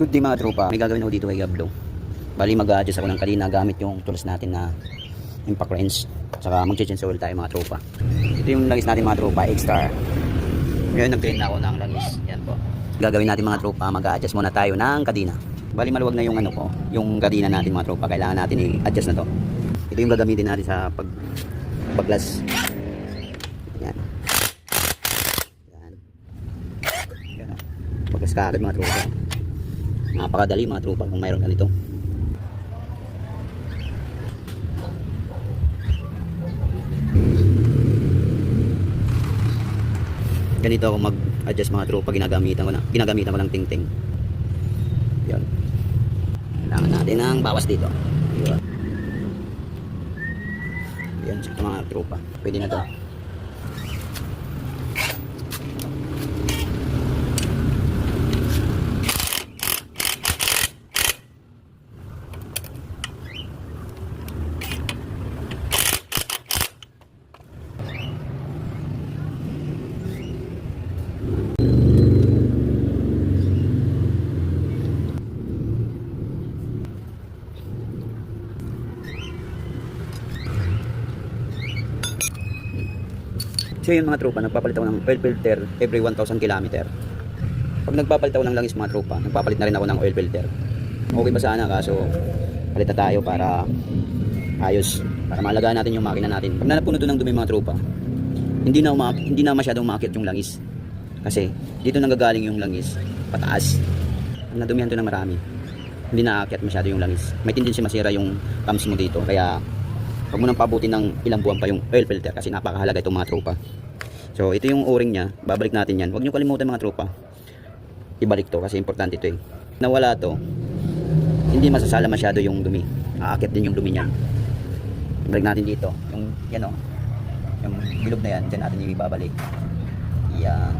Good day mga tropa. May gagawin ako dito kay Gablo. Bali mag-adjust ako ng kalina gamit yung tools natin na impact wrench. Saka mag-change oil tayo mga tropa. Ito yung langis natin mga tropa, X-Star. Ngayon nag-train na ako ng langis. Yan po. Gagawin natin mga tropa, mag-adjust muna tayo ng kadina. Bali maluwag na yung ano ko, yung kadina natin mga tropa. Kailangan natin i-adjust na to. Ito yung gagamitin natin sa pagbaglas. Yan. Yan. Yan. Baglas ka agad mga tropa. Napakadali mga tropa kung mayroon ganito. Ganito ako mag-adjust mga tropa, ginagamitan ko ng ting-ting. Yan. Kailangan natin ng bawas dito. Diba? Yan, sa mga tropa. Pwede na to. So yun mga tropa, nagpapalit ako ng oil filter every 1,000 km. Pag nagpapalit ako ng langis mga tropa, nagpapalit na rin ako ng oil filter. Okay ba sana, kaso palit na tayo para ayos, para maalagaan natin yung makina natin. Pag napuno doon ng dumi mga tropa, hindi na masyadong maakyat yung langis. Kasi dito nanggagaling yung langis pataas. Pag nadumihan to ng marami, hindi na aakyat masyado yung langis. May tendency masira yung cams mo dito. Kaya huwag mo nang pabutin ng ilang buwan pa yung oil filter kasi napakahalaga itong mga tropa. So ito yung o-ring nya, babalik natin yan. Huwag nyo kalimutan mga tropa, ibalik to kasi importante ito eh. Nawala to, hindi masasala masyado yung dumi, aakit din yung dumi niyan. Ibalik natin dito, yung yan o, yung bilog na yan, dyan natin yung ibabalik. Yan.